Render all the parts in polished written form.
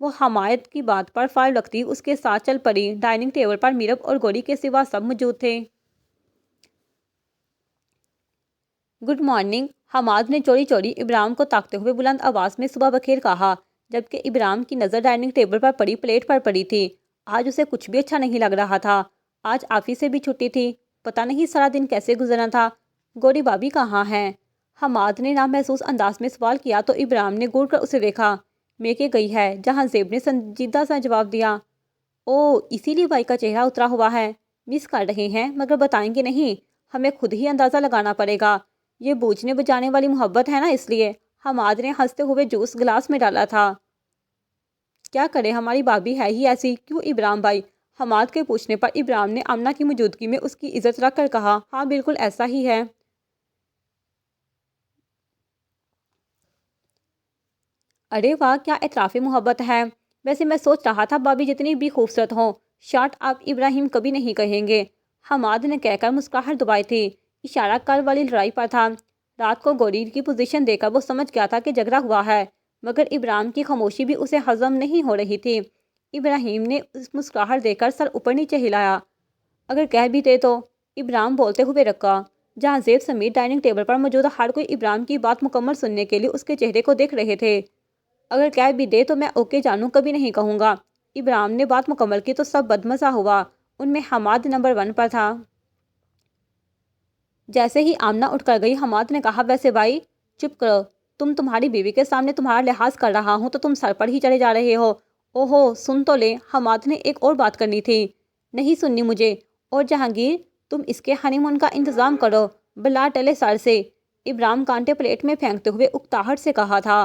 وہ حمایت کی بات پر فائل رکھتی اس کے ساتھ چل پڑی۔ ڈائننگ ٹیبل پر میرب اور گوری کے سوا سب موجود تھے۔ گڈ مارننگ، حماد نے چوری چوری ابراہیم کو تاکتے ہوئے بلند آواز میں صبح بخیر کہا، جبکہ ابراہیم کی نظر ڈائننگ ٹیبل پر پڑی پلیٹ پر پڑی تھی۔ آج اسے کچھ بھی اچھا نہیں لگ رہا تھا۔ آج آفس سے بھی چھٹی تھی۔ پتہ نہیں سارا دن کیسے گزرنا تھا۔ گوری بھابھی کہاں ہیں؟ حماد نے نامحسوس انداز میں سوال کیا تو ابراہیم نے گھور کر اسے دیکھا۔ میکے گئی ہے، جہاں زیب نے سنجیدہ سا جواب دیا۔ او، اسی لیے بھائی کا چہرہ اترا ہوا ہے۔ مس کر رہے ہیں مگر بتائیں گے نہیں؟ ہمیں خود ہی اندازہ لگانا پڑے گا۔ یہ بوجھنے بجانے والی محبت ہے نا، اس لیے۔ حماد نے ہنستے ہوئے جوس گلاس میں ڈالا تھا۔ کیا کرے، ہماری بھابھی ہے ہی ایسی۔ کیوں ابراہیم بھائی؟ حماد کے پوچھنے پر ابراہیم نے آمنہ کی موجودگی میں اس کی عزت رکھ کر کہا، ہاں بالکل ایسا ہی ہے۔ ارے واہ، کیا اعتراف محبت ہے۔ ویسے میں سوچ رہا تھا بھابھی جتنی بھی خوبصورت ہوں، شارٹ اپ ابراہیم کبھی نہیں کہیں گے۔ حماد نے کہہ کر مسکراہٹ دبائی تھی۔ اشارہ کل والی لڑائی پر تھا۔ رات کو گوری کی پوزیشن دیکھ کر وہ سمجھ گیا تھا کہ جھگڑا ہوا ہے، مگر ابراہیم کی خاموشی بھی اسے ہضم نہیں ہو رہی تھی۔ ابراہیم نے مسکراہٹ دے کر سر اوپر نیچے ہلایا۔ اگر کہہ بھی دے تو؟ ابراہیم بولتے ہوئے رکا، جہاں زیب سمیت ڈائننگ ٹیبل پر موجود ہر کوئی ابراہیم کی بات مکمل سننے کے لیے اس کے چہرے کو دیکھ رہے تھے۔ اگر کہہ بھی دے تو میں اوکے جانوں کبھی نہیں کہوں گا۔ ابراہیم نے بات مکمل کی تو سب بدمزہ ہوا۔ ان میں حماد نمبر 1 پر تھا۔ جیسے ہی آمنہ اٹھ کر گئی، حماد نے کہا، ویسے بھائی چپ کرو، تمہاری بیوی کے سامنے تمہارا لحاظ کر رہا ہوں تو تم سر پر ہی چڑھے جا رہے ہو۔ اوہو، سن تو لے، حماد نے ایک اور بات کرنی تھی۔ نہیں سننی مجھے۔ اور جہانگیر، تم اس کے ہنی مون کا انتظام کرو، بلا ٹلے سر سے۔ ابراہیم کانٹے پلیٹ میں پھینکتے ہوئے اکتاہٹ سے کہا تھا۔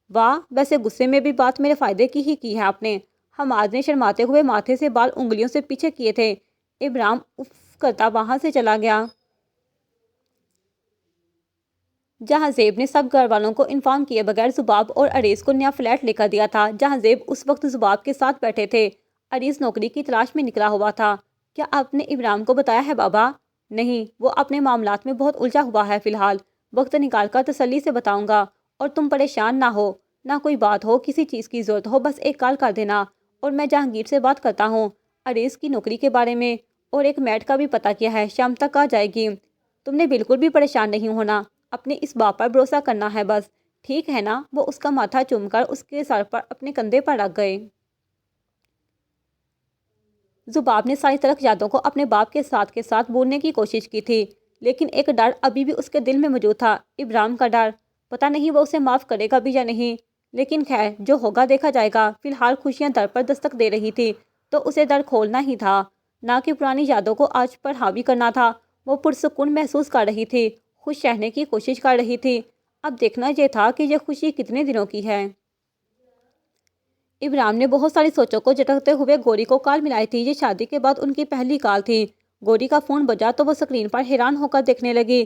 واہ، ویسے غصے میں بھی بات میرے فائدے کی ہی ہے آپ نے۔ حماد نے شرماتے ہوئے ماتھے سے بال انگلیوں سے پیچھے کیے تھے۔ ابراہیم اف کرتا وہاں سے چلا گیا۔ جہاں زیب نے سب گھر والوں کو انفارم کیے بغیر زباب اور عریض کو نیا فلیٹ لے کر دیا تھا، جہاں زیب اس وقت زباب کے ساتھ بیٹھے تھے۔ عریض نوکری کی تلاش میں نکلا ہوا تھا۔ کیا آپ نے ابراہیم کو بتایا ہے بابا؟ نہیں، وہ اپنے معاملات میں بہت الجھا ہوا ہے فی الحال۔ وقت نکال کر تسلی سے بتاؤں گا۔ اور تم پریشان نہ ہو، نہ کوئی بات ہو، کسی چیز کی ضرورت ہو بس ایک کال کر دینا، اور میں جہانگیر سے بات کرتا ہوں عریض کی نوکری کے بارے میں، اور ایک میٹ کا بھی پتہ کیا ہے، شام تک آ جائے گی۔ تم نے بالکل بھی پریشان نہیں ہونا، اپنے اس بات پر بھروسہ کرنا ہے بس، ٹھیک ہے نا؟ وہ اس کا ماتھا چوم کر اس کے سر پر اپنے کندھے پر رکھ گئے۔ زباب نے ساری تلخ یادوں کو اپنے باپ کے ساتھ بولنے کی کوشش کی تھی، لیکن ایک ڈر ابھی بھی اس کے دل میں موجود تھا، ابراہیم کا ڈر۔ پتہ نہیں وہ اسے معاف کرے گا بھی یا نہیں، لیکن خیر جو ہوگا دیکھا جائے گا۔ فی الحال خوشیاں در پر دستک دے رہی تھی تو اسے در کھولنا ہی تھا، نہ کہ پرانی یادوں کو آج پر حاوی کرنا تھا۔ وہ پرسکون محسوس کر رہی تھی، خوش رہنے کی کوشش کر رہی تھی۔ اب دیکھنا یہ تھا کہ یہ خوشی کتنے دنوں کی ہے۔ ابراہیم نے بہت ساری سوچوں کو جھٹکتے ہوئے گوری کو کال ملائی تھی۔ یہ شادی کے بعد ان کی پہلی کال تھی۔ گوری کا فون بجا تو وہ اسکرین پر حیران ہو کر دیکھنے لگی،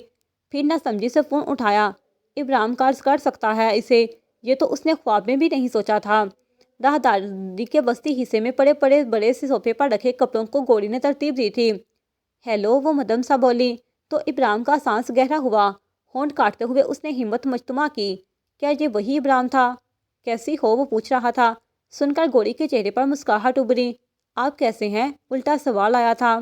پھر نہ سمجھی سے فون اٹھایا۔ ابراہیم قرض کر سکتا ہے اسے، یہ تو اس نے خواب میں بھی نہیں سوچا تھا۔ راہداری کے وسطی حصے میں پڑے پڑے بڑے سے صوفے پر رکھے کپڑوں کو گوری نے ترتیب دی تھی۔ ہیلو، وہ مدم سا بولی تو ابراہیم کا سانس گہرا ہوا۔ ہونٹ کاٹتے ہوئے اس نے ہمت مجتمع کی۔ کیا یہ وہی ابراہیم تھا؟ کیسی ہو، وہ پوچھ رہا تھا۔ سن کر گوری کے چہرے پر مسکراہٹ ابھری۔ آپ کیسے ہیں؟ الٹا سوال آیا تھا۔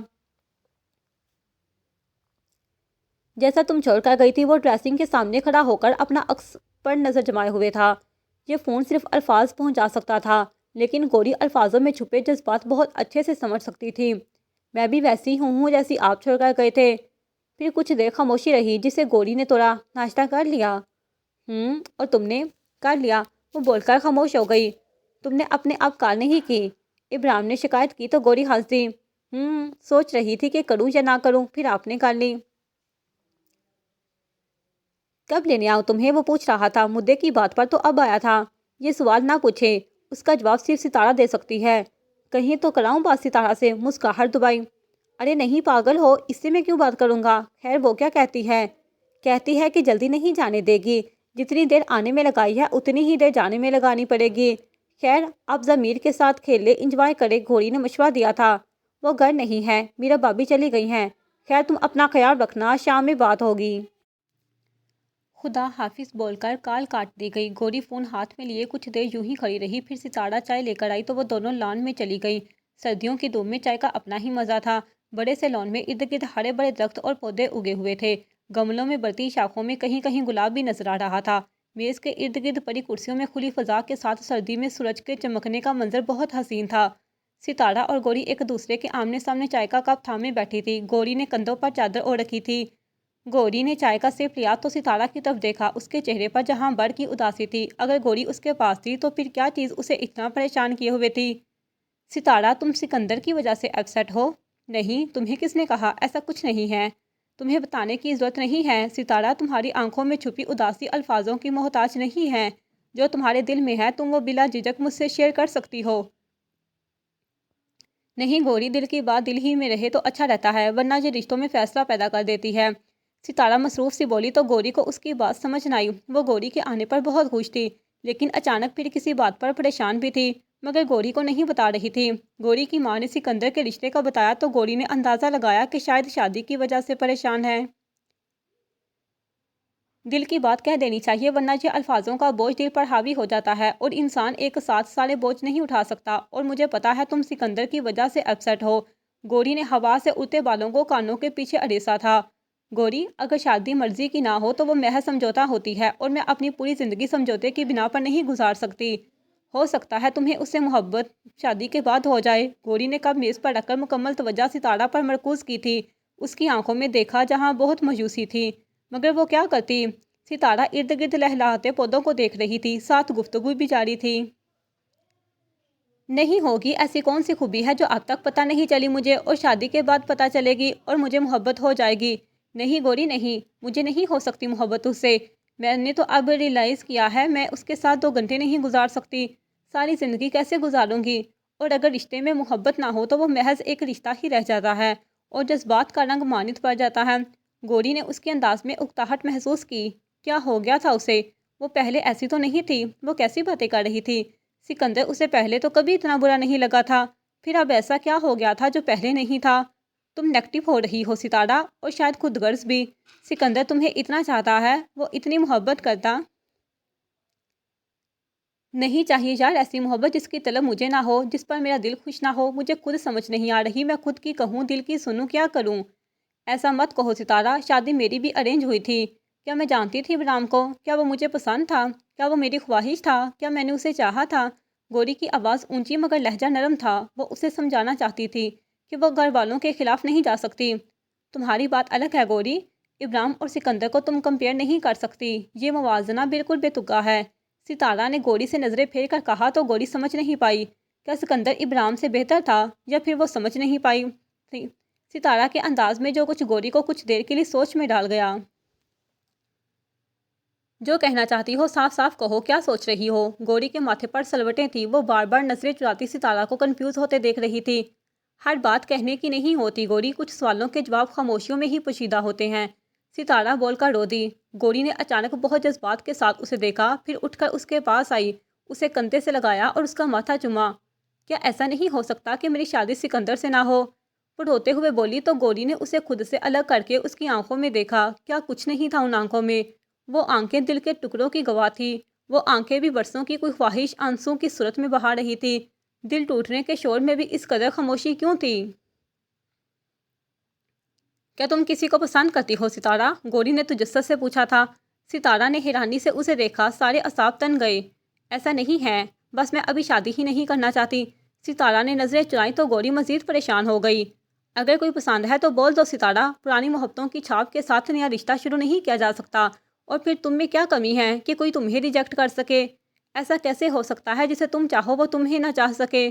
جیسا تم چھوڑ کر گئی تھی، وہ ڈریسنگ کے سامنے کھڑا ہو کر اپنا عکس پر نظر جمائے ہوئے تھا۔ یہ فون صرف الفاظ پہنچا سکتا تھا، لیکن گوری الفاظوں میں چھپے جذبات بہت اچھے سے سمجھ سکتی تھی۔ میں بھی ویسی ہوں جیسی آپ چھوڑ کر گئے تھے۔ پھر کچھ دیر خاموشی رہی، جسے گوری نے توڑا۔ ناشتہ کر لیا؟ اور تم نے؟ کر لیا، وہ بول کر خاموش ہو گئی۔ تم نے اپنے آپ کال نہیں کی؟ ابراہیم نے شکایت کی تو گوری ہنس دی۔ سوچ رہی تھی کہ کروں یا نہ کروں، پھر آپ نے کر لی۔ کب لینے آؤں تمہیں؟ وہ پوچھ رہا تھا۔ مدعے کی بات پر تو اب آیا تھا۔ یہ سوال نہ پوچھے، اس کا جواب صرف ستارہ دے سکتی ہے۔ کہیں تو کراؤں بات ستارہ سے؟ مسکراہٹ دبائی۔ ارے نہیں، پاگل ہو، اس سے میں کیوں بات کروں گا؟ خیر وہ کیا کہتی ہے؟ کہتی ہے کہ جلدی نہیں جانے دے گی، جتنی دیر آنے میں لگائی ہے اتنی ہی دیر جانے میں لگانی پڑے گی۔ خیر اب ضمیر کے ساتھ کھیل لے، انجوائے کرے، گھوڑی نے مشورہ دیا تھا۔ وہ گھر نہیں ہے، میرا بھابھی چلی گئی ہیں۔ خیر تم اپنا خیال رکھنا، شام میں بات ہوگی۔ خدا حافظ بول کر کال کاٹ دی گئی۔ گوری فون ہاتھ میں لیے کچھ دیر یوں ہی کھڑی رہی، پھر ستارہ چائے لے کر آئی تو وہ دونوں لان میں چلی گئی۔ سردیوں کی دھوپ میں چائے کا اپنا ہی مزہ تھا۔ بڑے سے لان میں ارد گرد ہرے بڑے درخت اور پودے اگے ہوئے تھے۔ گملوں میں بڑھتی شاخوں میں کہیں کہیں گلاب بھی نظر آ رہا تھا۔ میز کے ارد گرد پڑی کرسیوں میں کھلی فضا کے ساتھ سردی میں سورج کے چمکنے کا منظر بہت حسین تھا۔ ستارہ اور گوری ایک دوسرے کے آمنے سامنے چائے کا کپ تھامے بیٹھی تھی۔ گوری نے کندھوں پر چادر اوڑھ رکھی تھی۔ گوری نے چائے کا سپ لیا تو ستارہ کی طرف دیکھا۔ اس کے چہرے پر جہاں بڑھ کی اداسی تھی، اگر گوری اس کے پاس تھی تو پھر کیا چیز اسے اتنا پریشان کیے ہوئے تھی؟ ستارہ، تم سکندر کی وجہ سے اپسیٹ ہو؟ نہیں، تمہیں کس نے کہا؟ ایسا کچھ نہیں ہے۔ تمہیں بتانے کی ضرورت نہیں ہے۔ ستارہ تمہاری آنکھوں میں چھپی اداسی الفاظوں کی محتاج نہیں ہے۔ جو تمہارے دل میں ہے تم وہ بلا جھجک مجھ سے شیئر کر سکتی ہو۔ نہیں گوری، دل کی بات دل ہی میں رہے تو اچھا رہتا ہے، ورنہ یہ رشتوں میں فیصلہ پیدا کر دیتی ہے۔ ستارہ مصروف سی بولی تو گوری کو اس کی بات سمجھ نہ آئی۔ وہ گوری کے آنے پر بہت خوش تھی، لیکن اچانک پھر کسی بات پر پریشان بھی تھی، مگر گوری کو نہیں بتا رہی تھی۔ گوری کی ماں نے سکندر کے رشتے کا بتایا تو گوری نے اندازہ لگایا کہ شاید شادی کی وجہ سے پریشان ہے۔ دل کی بات کہہ دینی چاہیے، ورنہ یہ الفاظوں کا بوجھ دل پر حاوی ہو جاتا ہے اور انسان ایک ساتھ سارے بوجھ نہیں اٹھا سکتا۔ اور مجھے پتا ہے تم سکندر کی وجہ سے اپسیٹ ہو۔ گوری نے ہوا سے اڑتے بالوں کو کانوں کے پیچھے اڑیسا تھا۔ گوری، اگر شادی مرضی کی نہ ہو تو وہ محض سمجھوتا ہوتی ہے، اور میں اپنی پوری زندگی سمجھوتے کی بنا پر نہیں گزار سکتی۔ ہو سکتا ہے تمہیں اس سے محبت شادی کے بعد ہو جائے۔ گوری نے کب میز پر رکھ کر مکمل توجہ ستارہ پر مرکوز کی تھی۔ اس کی آنکھوں میں دیکھا جہاں بہت مایوسی تھی، مگر وہ کیا کرتی؟ ستارہ ارد گرد لہلاتے پودوں کو دیکھ رہی تھی، ساتھ گفتگو بھی جاری تھی۔ نہیں ہوگی، ایسی کون سی خوبی ہے جو اب تک پتہ نہیں چلی مجھے، اور شادی کے بعد پتہ چلے گی اور مجھے محبت ہو جائے گی؟ نہیں گوری نہیں، مجھے نہیں ہو سکتی محبت اس سے۔ میں نے تو اب ریئلائز کیا ہے میں اس کے ساتھ 2 گھنٹے نہیں گزار سکتی۔ ساری زندگی کیسے گزاروں گی؟ اور اگر رشتے میں محبت نہ ہو تو وہ محض ایک رشتہ ہی رہ جاتا ہے اور جذبات کا رنگ مانت پڑ جاتا ہے۔ گوری نے اس کے انداز میں اکتاہٹ محسوس کی۔ کیا ہو گیا تھا اسے؟ وہ پہلے ایسی تو نہیں تھی۔ وہ کیسی باتیں کر رہی تھی؟ سکندر اسے پہلے تو کبھی اتنا برا نہیں لگا تھا، پھر اب ایسا کیا ہو گیا تھا جو پہلے نہیں تھا؟ تم نیگیٹو ہو رہی ہو ستارہ، اور شاید خود غرض بھی۔ سکندر تمہیں اتنا چاہتا ہے، وہ اتنی محبت کرتا نہیں چاہیے یار، ایسی محبت جس کی طلب مجھے نہ ہو، جس پر میرا دل خوش نہ ہو۔ مجھے خود سمجھ نہیں آ رہی، میں خود کی کہوں دل کی سنوں، کیا کروں؟ ایسا مت کہو ستارہ، شادی میری بھی ارینج ہوئی تھی۔ کیا میں جانتی تھی ابرام کو؟ کیا وہ مجھے پسند تھا؟ کیا وہ میری خواہش تھا؟ کیا میں نے اسے چاہا تھا؟ گوری کی آواز اونچی مگر لہجہ نرم تھا۔ وہ اسے سمجھانا چاہتی تھی کہ وہ گھر والوں کے خلاف نہیں جا سکتی۔ تمہاری بات الگ ہے گوری، ابرام اور سکندر کو تم کمپیئر نہیں کر سکتی، یہ موازنہ بالکل بے تکا ہے۔ ستارہ نے گوری سے نظریں پھیر کر کہا تو گوری سمجھ نہیں پائی، کیا سکندر ابرام سے بہتر تھا، یا پھر وہ سمجھ نہیں پائی تھی۔ ستارہ کے انداز میں جو کچھ گوری کو کچھ دیر کے لیے سوچ میں ڈال گیا۔ جو کہنا چاہتی ہو صاف صاف کہو، کیا سوچ رہی ہو؟ گوری کے ماتھے پر سلوٹیں تھیں، وہ بار بار نظریں چراتی ستارہ کو کنفیوز ہوتے دیکھ رہی تھی۔ ہر بات کہنے کی نہیں ہوتی گوری، کچھ سوالوں کے جواب خاموشیوں میں ہی پوشیدہ ہوتے ہیں۔ ستارہ بول کر رو دی۔ گوری نے اچانک بہت جذبات کے ساتھ اسے دیکھا، پھر اٹھ کر اس کے پاس آئی، اسے کندھے سے لگایا اور اس کا ماتھا چوما۔ کیا ایسا نہیں ہو سکتا کہ میری شادی سکندر سے نہ ہو؟ وہ روتے ہوئے بولی تو گوری نے اسے خود سے الگ کر کے اس کی آنکھوں میں دیکھا۔ کیا کچھ نہیں تھا ان آنکھوں میں؟ وہ آنکھیں دل کے ٹکڑوں کی گواہ تھی۔ وہ آنکھیں بھی برسوں کی کوئی خواہش آنسوں کی صورت میں بہا رہی تھی۔ دل ٹوٹنے کے شور میں بھی اس قدر خاموشی کیوں تھی؟ کیا تم کسی کو پسند کرتی ہو ستارہ؟ گوری نے تجسس سے پوچھا تھا۔ ستارہ نے حیرانی سے اسے دیکھا، سارے اعصاب تن گئے۔ ایسا نہیں ہے، بس میں ابھی شادی ہی نہیں کرنا چاہتی۔ ستارہ نے نظریں چرائیں تو گوری مزید پریشان ہو گئی۔ اگر کوئی پسند ہے تو بول دو ستارہ، پرانی محبتوں کی چھاپ کے ساتھ نیا رشتہ شروع نہیں کیا جا سکتا۔ اور پھر تم میں کیا کمی ہے کہ کوئی تمہیں ریجیکٹ کر سکے؟ ایسا کیسے ہو سکتا ہے جسے تم چاہو وہ تمہیں نہ چاہ سکے؟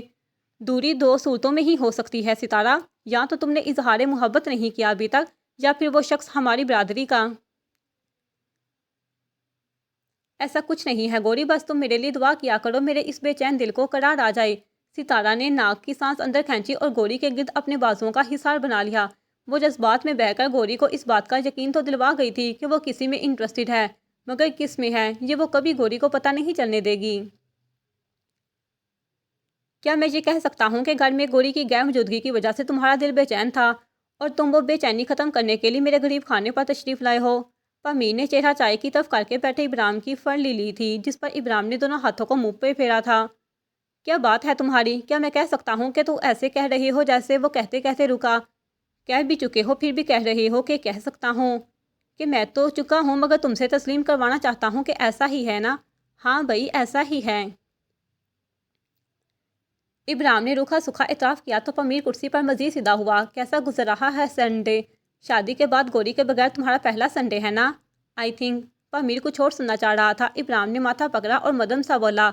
دوری 2 صورتوں میں ہی ہو سکتی ہے ستارہ، یا تو تم نے اظہار محبت نہیں کیا ابھی تک، یا پھر وہ شخص ہماری برادری کا۔ ایسا کچھ نہیں ہے گوری، بس تم میرے لیے دعا کیا کرو، میرے اس بے چین دل کو قرار آ جائے۔ ستارہ نے ناک کی سانس اندر کھینچی اور گوری کے گرد اپنے بازوؤں کا حصار بنا لیا۔ وہ جذبات میں بہہ کر گوری کو اس بات کا یقین تو دلوا گئی تھی کہ وہ کسی میں انٹرسٹڈ ہے، مگر کس میں ہے یہ وہ کبھی گوری کو پتہ نہیں چلنے دے گی۔ کیا میں یہ کہہ سکتا ہوں کہ گھر میں گوری کی غیر موجودگی کی وجہ سے تمہارا دل بے چین تھا، اور تم وہ بے چینی ختم کرنے کے لیے میرے غریب خانے پر تشریف لائے ہو؟ پامیر نے چہرہ چائے کی طرف کر کے بیٹھے ابراہیم کی فرلی لی تھی، جس پر ابراہیم نے دونوں ہاتھوں کو منہ پہ پھیرا تھا۔ کیا بات ہے تمہاری؟ کیا میں کہہ سکتا ہوں کہ تو ایسے کہہ رہی ہو جیسے وہ کہتے کہتے رکا۔ کہہ بھی چکے ہو پھر بھی کہہ رہی ہو کہ کہہ سکتا ہوں؟ کہ میں تو چکا ہوں، مگر تم سے تسلیم کروانا چاہتا ہوں کہ ایسا ہی ہے نا؟ ہاں بھائی ایسا ہی ہے۔ ابراہیم نے روکھا سکھا اعتراف کیا تو پامیر کرسی پر مزید سیدھا ہوا۔ کیسا گزر رہا ہے سنڈے؟ شادی کے بعد گوری کے بغیر تمہارا پہلا سنڈے ہے نا؟ I think. پامیر کچھ اور سننا چاہ رہا تھا۔ ابراہیم نے ماتھا پکڑا اور مدم سا بولا،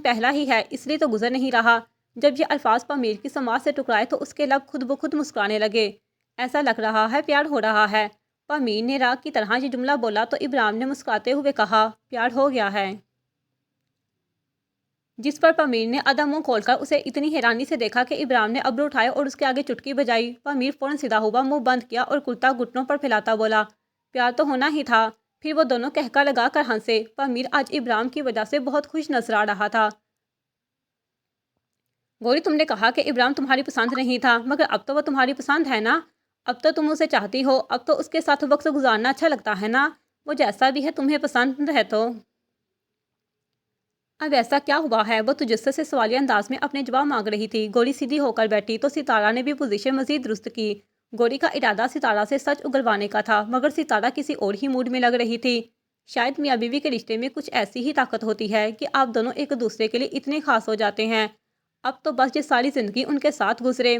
پہلا ہی ہے، اس لیے تو گزر نہیں رہا۔ جب یہ الفاظ پامیر کی سماعت سے ٹکرائے تو اس کے لب خود بخود مسکرانے لگے۔ ایسا لگ رہا ہے پیار ہو رہا ہے۔ پامیر نے راگ کی طرح یہ جملہ بولا تو ابراہیم نے مسکراتے ہوئے کہا، پیار ہو گیا ہے۔ جس پر پامیر نے آدھا منہ کھول کر اسے اتنی حیرانی سے دیکھا کہ ابراہیم نے ابرو اٹھائے اور اس کے آگے چٹکی بجائی۔ پامیر فوراً سیدھا ہوا، منہ بند کیا اور کرتا گھٹنوں پر پھیلاتا بولا، پیار تو ہونا ہی تھا۔ پھر وہ دونوں کہکا لگا کر ہنسے۔ پامیر آج ابراہیم کی وجہ سے بہت خوش نظر آ رہا تھا۔ گوری تم نے کہا کہ ابراہیم تمہاری پسند نہیں تھا، مگر اب تو وہ تمہاری پسند ہے نا؟ اب تو تم اسے چاہتی ہو، اب تو اس کے ساتھ وقت گزارنا اچھا لگتا ہے نا؟ وہ جیسا بھی ہے تمہیں پسند ہے تو؟ اب ایسا کیا ہوا ہے؟ وہ تجسس سے سوالیہ انداز میں اپنے جواب مانگ رہی تھی۔ گوری سیدھی ہو کر بیٹھی تو ستارہ نے بھی پوزیشن مزید درست کی۔ گوری کا ارادہ ستارہ سے سچ اگلوانے کا تھا، مگر ستارہ کسی اور ہی موڈ میں لگ رہی تھی۔ شاید میاں بیوی کے رشتے میں کچھ ایسی ہی طاقت ہوتی ہے کہ آپ دونوں ایک دوسرے کے لیے اتنے خاص ہو جاتے ہیں۔ اب تو بس یہ ساری زندگی ان کے ساتھ گزرے۔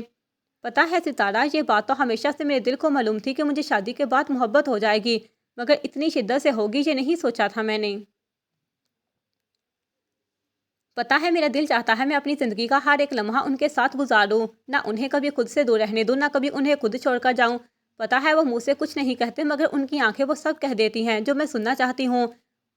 پتہ ہے ستارہ، یہ بات تو ہمیشہ سے میرے دل کو معلوم تھی کہ مجھے شادی کے بعد محبت ہو جائے گی، مگر اتنی شدت سے ہوگی یہ نہیں سوچا تھا میں نے۔ پتہ ہے میرا دل چاہتا ہے میں اپنی زندگی کا ہر ایک لمحہ ان کے ساتھ گزاروں، نہ انہیں کبھی خود سے دور رہنے دوں، نہ کبھی انہیں خود چھوڑ کر جاؤں۔ پتہ ہے وہ منہ سے کچھ نہیں کہتے، مگر ان کی آنکھیں وہ سب کہہ دیتی ہیں جو میں سننا چاہتی ہوں۔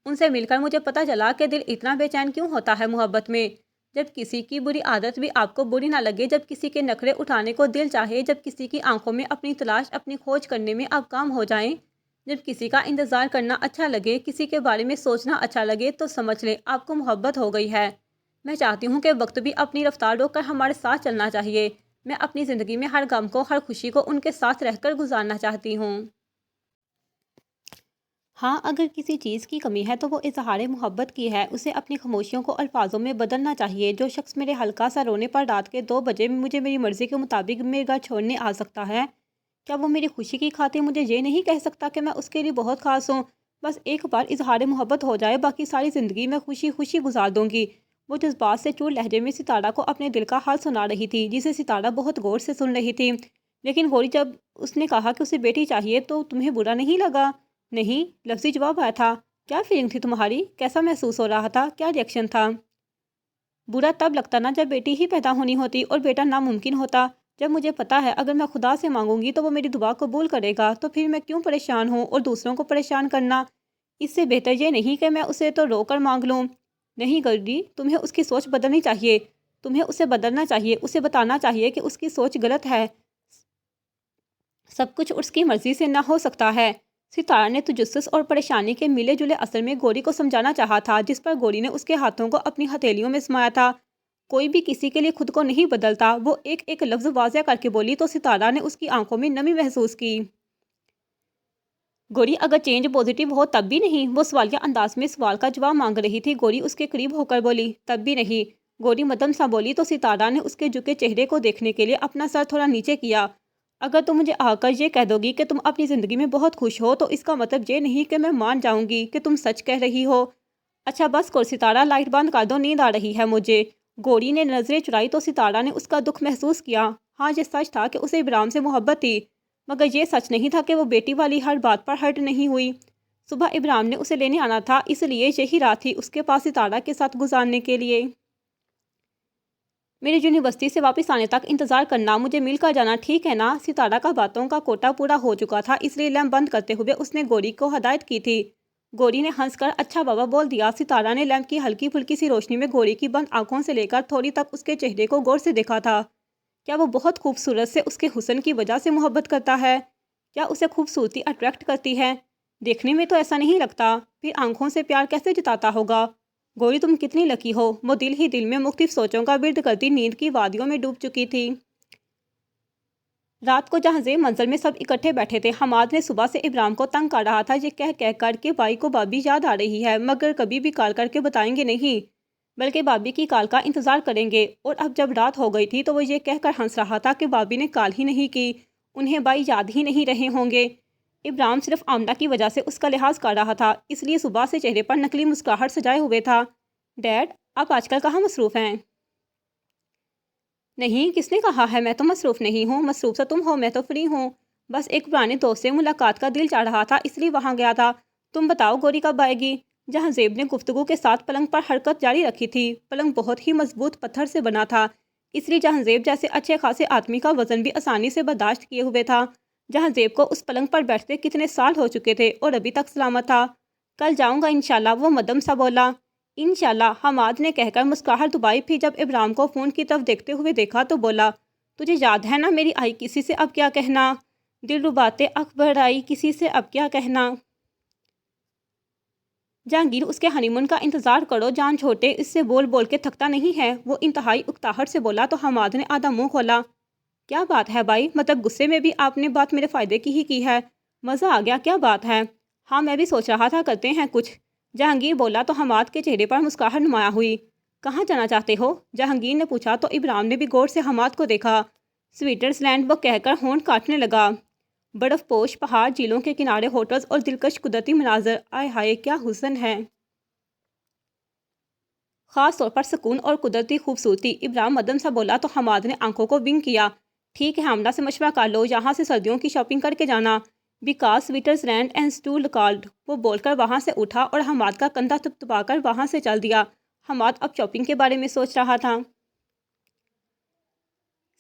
ان سے مل کر مجھے پتہ چلا کہ دل اتنا بے چین کیوں ہوتا ہے محبت میں۔ جب کسی کی بری عادت بھی آپ کو بری نہ لگے، جب کسی کے نخرے اٹھانے کو دل چاہے، جب کسی کی آنکھوں میں اپنی تلاش اپنی کھوج کرنے میں آپ کام ہو جائیں، جب کسی کا انتظار کرنا اچھا لگے، کسی کے بارے میں سوچنا اچھا لگے، تو سمجھ لیں آپ کو محبت ہو گئی ہے۔ میں چاہتی ہوں کہ وقت بھی اپنی رفتار روک کر ہمارے ساتھ چلنا چاہیے۔ میں اپنی زندگی میں ہر غم کو، ہر خوشی کو ان کے ساتھ رہ کر گزارنا چاہتی ہوں۔ ہاں، اگر کسی چیز کی کمی ہے تو وہ اظہار محبت کی ہے۔ اسے اپنی خاموشیوں کو الفاظوں میں بدلنا چاہیے۔ جو شخص میرے ہلکا سا رونے پر رات کے 2 بجے مجھے میری مرضی کے مطابق میرے گھر چھوڑنے آ سکتا ہے، کیا وہ میری خوشی کی خاطر مجھے یہ نہیں کہہ سکتا کہ میں اس کے لیے بہت خاص ہوں؟ بس ایک بار اظہار محبت ہو جائے، باقی ساری زندگی میں خوشی خوشی گزار دوں گی۔ وہ جذبات سے چور لہجے میں ستارہ کو اپنے دل کا حال سنا رہی تھی، جسے ستارہ بہت غور سے سن رہی تھی۔ لیکن گوری، جب اس نے کہا کہ اسے بیٹی چاہیے تو تمہیں برا نہیں لگا؟ نہیں، لفظی جواب آیا تھا۔ کیا فیلنگ تھی تمہاری؟ کیسا محسوس ہو رہا تھا؟ کیا ریئیکشن تھا؟ برا تب لگتا نا جب بیٹی ہی پیدا ہونی ہوتی اور بیٹا ناممکن ہوتا۔ جب مجھے پتا ہے اگر میں خدا سے مانگوں گی تو وہ میری دعا قبول کرے گا، تو پھر میں کیوں پریشان ہوں اور دوسروں کو پریشان کرنا؟ اس سے بہتر یہ نہیں کہ میں اسے تو رو کر مانگ لوں۔ نہیں گوری، تمہیں اس کی سوچ بدلنی چاہیے۔ تمہیں اسے بدلنا چاہیے، اسے بتانا چاہیے کہ اس کی سوچ غلط ہے، سب کچھ اس کی مرضی سے نہ ہو سکتا ہے۔ ستارہ نے تجسس اور پریشانی کے ملے جلے اثر میں گوری کو سمجھانا چاہا تھا، جس پر گوری نے اس کے ہاتھوں کو اپنی ہتھیلیوں میں سمایا تھا۔ کوئی بھی کسی کے لیے خود کو نہیں بدلتا، وہ ایک ایک لفظ واضح کر کے بولی تو ستارہ نے اس کی آنکھوں میں نمی محسوس کی۔ گوری، اگر چینج پازیٹیو ہو تب بھی نہیں؟ وہ سوالیہ انداز میں سوال کا جواب مانگ رہی تھی۔ گوری اس کے قریب ہو کر بولی، تب بھی نہیں۔ گوری مدم سا بولی تو ستارہ نے اس کے جھکے چہرے کو دیکھنے کے لیے اپنا سر تھوڑا نیچے کیا۔ اگر تم مجھے آ کر یہ کہہ دو گی کہ تم اپنی زندگی میں بہت خوش ہو تو اس کا مطلب یہ نہیں کہ میں مان جاؤں گی کہ تم سچ کہہ رہی ہو۔ اچھا بس کرو ستارہ، لائٹ بند کر دو، نیند آ رہی ہے مجھے۔ گوری نے نظریں چرائی تو ستارہ نے اس کا دکھ محسوس کیا۔ ہاں، یہ سچ تھا کہ اسے ابراہیم سے محبت تھی، مگر یہ سچ نہیں تھا کہ وہ بیٹی والی ہر بات پر ہرٹ نہیں ہوئی۔ صبح ابراہیم نے اسے لینے آنا تھا، اس لیے یہی رات تھی اس کے پاس ستارہ کے ساتھ گزارنے کے لیے۔ میرے یونیورسٹی سے واپس آنے تک انتظار کرنا، مجھے مل کر جانا، ٹھیک ہے نا؟ ستارہ کا باتوں کا کوٹا پورا ہو چکا تھا، اس لیے لیمپ بند کرتے ہوئے اس نے گوری کو ہدایت کی تھی۔ گوری نے ہنس کر اچھا بابا بول دیا۔ ستارہ نے لیمپ کی ہلکی پھلکی سی روشنی میں گوری کی بند آنکھوں سے لے کر تھوڑی تک اس کے چہرے کو غور سے دیکھا تھا۔ کیا وہ بہت خوبصورت سے اس کے حسن کی وجہ سے محبت کرتا ہے؟ کیا اسے خوبصورتی اٹریکٹ کرتی ہے؟ دیکھنے میں تو ایسا نہیں لگتا، پھر آنکھوں سے پیار کیسے جتاتا ہوگا؟ گوری، تم کتنی لکی ہو۔ وہ دل ہی دل میں مختلف سوچوں کا ورد کرتی نیند کی وادیوں میں ڈوب چکی تھی۔ رات کو جہاں زیب منزل میں سب اکٹھے بیٹھے تھے، حماد نے صبح سے ابرام کو تنگ کر رہا تھا، یہ کہہ کر کے بھائی کو بابی یاد آ رہی ہے، مگر کبھی بھی کال کر کے بتائیں گے نہیں، بلکہ بابی کی کال کا انتظار کریں گے۔ اور اب جب رات ہو گئی تھی تو وہ یہ کہہ کر ہنس رہا تھا کہ بابی نے کال ہی نہیں کی، انہیں بھائی یاد ہی نہیں رہے ہوں گے۔ ابرام صرف آمنہ کی وجہ سے اس کا لحاظ کر رہا تھا، اس لیے صبح سے چہرے پر نقلی مسکراہٹ سجائے ہوئے تھا۔ ڈیڈ، آپ آج کل کہاں مصروف ہیں؟ نہیں، کس نے کہا ہے میں تو مصروف نہیں ہوں، مصروف تو تم ہو، میں تو فری ہوں، بس ایک پرانے دوست سے ملاقات کا دل چاہ رہا تھا، اس لیے وہاں گیا تھا۔ تم بتاؤ گوری کب آئے گی؟ جہاں زیب نے گفتگو کے ساتھ پلنگ پر حرکت جاری رکھی تھی۔ پلنگ بہت ہی مضبوط پتھر سے بنا تھا، اس لیے جہاں زیب جیسے اچھے خاصے آدمی کا وزن بھی آسانی سے برداشت کیے ہوئے تھا۔ جہاں زیب کو اس پلنگ پر بیٹھتے کتنے سال ہو چکے تھے اور ابھی تک سلامت تھا۔ کل جاؤں گا انشاءاللہ، وہ مدم سا بولا۔ انشاءاللہ، حماد نے کہہ کر مسکراہٹ دبائی، پھر جب ابرام کو فون کی طرف دیکھتے ہوئے دیکھا تو بولا، تجھے یاد ہے نا میری آئی کسی سے اب کیا کہنا، دل رباتے اکبر آئی کسی سے اب کیا کہنا۔ جہانگیر، اس کے ہنی مون کا انتظار کرو، جان چھوٹے، اس سے بول بول کے تھکتا نہیں ہے، وہ انتہائی اکتاہٹ سے بولا تو حماد نے آدھا منہ کھولا۔ کیا بات ہے بھائی، مطلب غصے میں بھی آپ نے بات میرے فائدے کی ہے، مزہ آ گیا، کیا بات ہے؟ ہاں میں بھی سوچ رہا تھا کرتے ہیں کچھ، جہانگیر بولا تو حماد کے چہرے پر مسکراہٹ نمایاں ہوئی۔ کہاں جانا چاہتے ہو؟ جہانگیر نے پوچھا تو ابرام نے بھی غور سے حماد کو دیکھا۔ سوئٹزرلینڈ، وہ کہہ کر ہونٹ کاٹنے لگا۔ برف پوش پہاڑ، جھیلوں کے کنارے، ہوٹلز اور دلکش قدرتی مناظر، آئے ہائے کیا حسن ہے، خاص طور پر سکون اور قدرتی خوبصورتی۔ ابرام مدم سا بولا تو حماد نے آنکھوں کو ونک کیا۔ ٹھیک ہے، آمنہ سے مشورہ کر لو، یہاں سے سردیوں کی شاپنگ کر کے جانا، because Switzerland and too cold. وہ بول کر وہاں سے اٹھا اور حماد کا کندھا تپتپا کر وہاں سے چل دیا۔ حماد اب شاپنگ کے بارے میں سوچ رہا تھا۔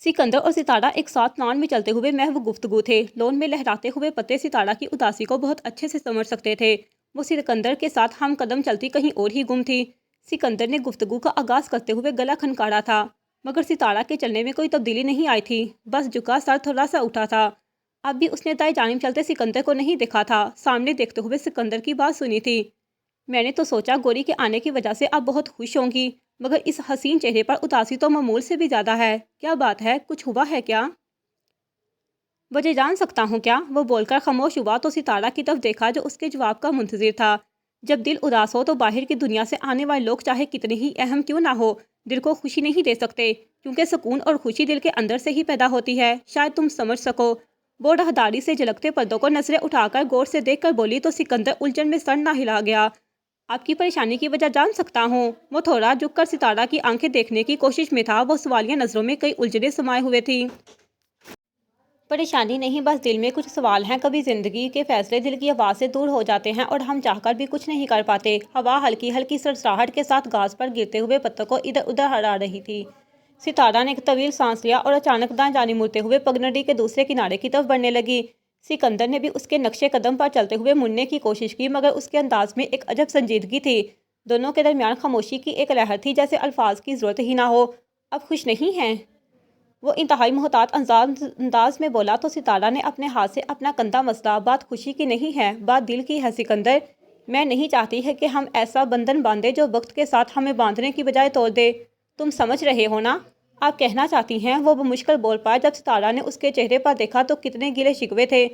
سکندر اور ستارہ ایک ساتھ لان میں چلتے ہوئے محو گفتگو تھے۔ لون میں لہراتے ہوئے پتے ستارہ کی اداسی کو بہت اچھے سے سمجھ سکتے تھے۔ وہ سکندر کے ساتھ ہم قدم چلتی کہیں اور ہی گم تھی۔ سکندر نے گفتگو کا آغاز کرتے ہوئے گلا کھنکاڑا تھا، مگر ستارہ کے چلنے میں کوئی تبدیلی نہیں آئی تھی، بس جھکا سر تھوڑا سا اٹھا تھا۔ اب بھی اس نے دائیں جانب چلتے سکندر کو نہیں دیکھا تھا، سامنے دیکھتے ہوئے سکندر کی بات سنی تھی۔ میں نے تو سوچا گوری کے آنے کی وجہ سے آپ بہت خوش ہوں گی، مگر اس حسین چہرے پر اداسی تو معمول سے بھی زیادہ ہے، کیا بات ہے، کچھ ہوا ہے کیا؟ وجہ جان سکتا ہوں کیا؟ وہ بول کر خاموش ہوا تو ستارہ کی طرف دیکھا جو اس کے جواب کا منتظر تھا۔ جب دل اداس ہو تو باہر کی دنیا سے آنے والے لوگ چاہے کتنے ہی اہم کیوں نہ ہو، دل کو خوشی نہیں دے سکتے، کیونکہ سکون اور خوشی دل کے اندر سے ہی پیدا ہوتی ہے، شاید تم سمجھ سکو۔ وہ راہداری سے جھلکتے پردوں کو نظریں اٹھا کر غور سے دیکھ کر بولی تو سکندر الجھن میں سر نہ ہلا گیا۔ آپ کی پریشانی کی وجہ جان سکتا ہوں؟ وہ تھوڑا جھک کر ستارہ کی آنکھیں دیکھنے کی کوشش میں تھا، وہ سوالیہ نظروں میں کئی الجھنیں سمائے ہوئے تھی۔ پریشانی نہیں، بس دل میں کچھ سوال ہیں، کبھی زندگی کے فیصلے دل کی آواز سے دور ہو جاتے ہیں اور ہم چاہ کر بھی کچھ نہیں کر پاتے۔ ہوا ہلکی ہلکی سرسراہٹ کے ساتھ گھاس پر گرتے ہوئے پتوں کو ادھر ادھر ہلا رہی تھی۔ ستارہ نے ایک طویل سانس لیا اور اچانک دائیں جانب مڑتے ہوئے پگڈنڈی کے دوسرے کنارے کی طرف بڑھنے لگی۔ سکندر نے بھی اس کے نقشے قدم پر چلتے ہوئے مڑنے کی کوشش کی، مگر اس کے انداز میں ایک عجب سنجیدگی تھی۔ دونوں کے درمیان خاموشی کی ایک لہر تھی، جیسے الفاظ کی ضرورت ہی نہ ہو۔ اب خوش نہیں ہیں؟ وہ انتہائی محتاط انداز میں بولا تو ستارہ نے اپنے ہاتھ سے اپنا کندھا مسلا۔ بات خوشی کی نہیں ہے، بات دل کی ہے سکندر، میں نہیں چاہتی ہے کہ ہم ایسا بندھن باندھیں جو وقت کے ساتھ ہمیں باندھنے کی بجائے توڑ دے، تم سمجھ رہے ہو نا؟ آپ کہنا چاہتی ہیں، وہ بمشکل بول پایا۔ جب ستارہ نے اس کے چہرے پر دیکھا تو کتنے گلے شکوے تھے۔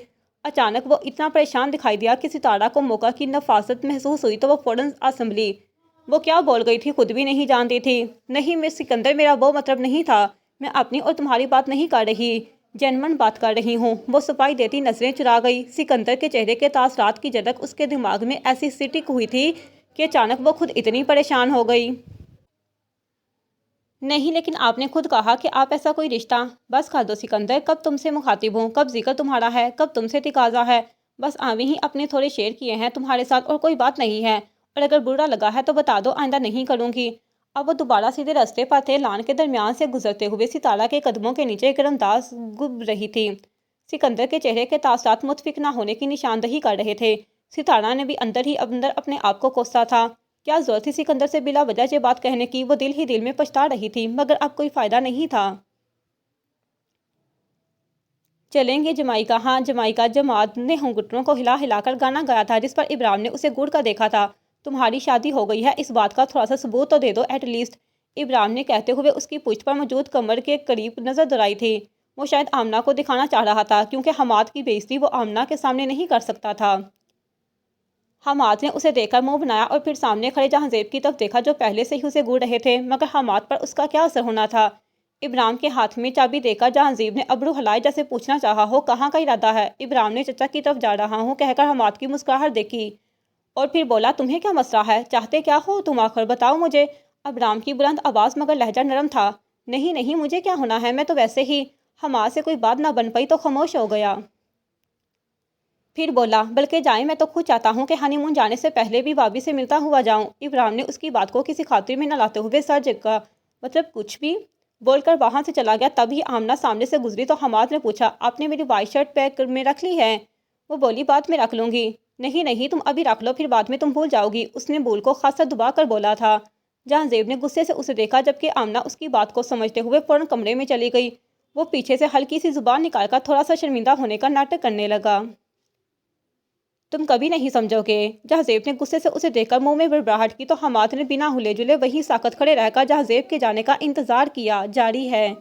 اچانک وہ اتنا پریشان دکھائی دیا کہ ستارہ کو موقع کی نفاست محسوس ہوئی تو وہ فوراً سنبھلی۔ وہ کیا بول گئی تھی خود بھی نہیں جانتی تھی۔ نہیں میں سکندر، میرا وہ مطلب نہیں تھا، میں اپنی اور تمہاری بات نہیں کر رہی، جینمن بات کر رہی ہوں۔ وہ صفائی دیتی نظریں چرا گئی۔ سکندر کے چہرے کے تاثرات کی جھلک اس کے دماغ میں ایسی سٹک ہوئی تھی کہ اچانک وہ خود اتنی پریشان ہو گئی۔ نہیں، لیکن آپ نے خود کہا کہ آپ ایسا کوئی رشتہ۔ بس کر دو سکندر، کب تم سے مخاطب ہوں، کب ذکر تمہارا ہے، کب تم سے تقاضا ہے، بس آویں ہی اپنے تھوڑے شیئر کیے ہیں تمہارے ساتھ، اور کوئی بات نہیں ہے، اور اگر برا لگا ہے تو بتا دو، آئندہ نہیں کروں گی۔ اب وہ دوبارہ سیدھے راستے پر تھے۔ لان کے درمیان سے گزرتے ہوئے ستارہ کے قدموں کے نیچے گرمداز گب رہی تھی۔ سکندر کے چہرے کے تاثرات متفق نہ ہونے کی نشاندہی کر رہے تھے۔ ستارہ نے بھی اندر ہی اندر اپنے آپ کو کوسا تھا، کیا ضرورت تھی سکندر سے بلا وجہ یہ بات کہنے کی؟ وہ دل ہی دل میں پچھتا رہی تھی، مگر اب کوئی فائدہ نہیں تھا۔ چلیں گے جمائکا؟ ہاں جمائکا۔ جماد نے ہونگٹوں کو ہلا ہلا کر گانا گایا تھا، جس پر ابرام نے اسے گڑ کا دیکھا تھا۔ تمہاری شادی ہو گئی ہے، اس بات کا تھوڑا سا ثبوت تو دے دو ایٹ لیسٹ، ابرام نے کہتے ہوئے اس کی پشت پر موجود کمر کے قریب نظر دوڑائی تھی۔ وہ شاید آمنہ کو دکھانا چاہ رہا تھا کیونکہ حماد کی بےعزتی وہ آمنہ کے سامنے نہیں کر سکتا تھا۔ حماد نے اسے دیکھ کر منہ بنایا اور پھر سامنے کھڑے جہانزیب کی طرف دیکھا جو پہلے سے ہی اسے گھور رہے تھے، مگر حماد پر اس کا کیا اثر ہونا تھا۔ ابرام کے ہاتھ میں چابی دے کر جہانزیب نے ابرو ہلائے جیسے پوچھنا چاہا ہو کہاں کا ارادہ ہے۔ ابرام نے چچا کی طرف جا رہا ہوں کہہ کر حماد کی مسکراہٹ دیکھی اور پھر بولا تمہیں کیا مسئلہ ہے، چاہتے کیا ہو تم آخر بتاؤ مجھے۔ ابرام کی بلند آواز مگر لہجہ نرم تھا۔ نہیں نہیں مجھے کیا ہونا ہے، میں تو ویسے ہی۔ حماد سے کوئی بات نہ بن پئی تو خاموش ہو گیا۔ پھر بولا بلکہ جائیں میں تو خود چاہتا ہوں کہ ہنی مون جانے سے پہلے بھی بھابھی سے ملتا ہوا جاؤں۔ ابرام نے اس کی بات کو کسی خاطر میں نہ لاتے ہوئے سر جھکا، مطلب کچھ بھی بول کر وہاں سے چلا گیا۔ تب ہی آمنہ سامنے سے گزری تو حماد نے پوچھا آپ نے میری وائٹ شرٹ بیگ میں رکھ لی ہے؟ وہ بولی بعد میں رکھ لوں گی۔ نہیں نہیں تم ابھی رکھ لو پھر بعد میں تم بھول جاؤ گی، اس نے بول کو خاصا دبا کر بولا تھا۔ جہانزیب نے غصے سے اسے دیکھا جبکہ آمنہ اس کی بات کو سمجھتے ہوئے فوراً کمرے میں چلی گئی۔ وہ پیچھے سے ہلکی سی زبان نکال کر تھوڑا سا شرمندہ ہونے کا ناٹک کرنے لگا۔ تم کبھی نہیں سمجھو گے۔ جہانزیب نے غصے سے اسے دیکھ کر منہ میں بڑبڑاہٹ کی تو حماد نے بنا ہلے جلے وہیں ساکت کھڑے رہ کر جہانزیب کے جانے کا انتظار کیا۔ جاری ہے۔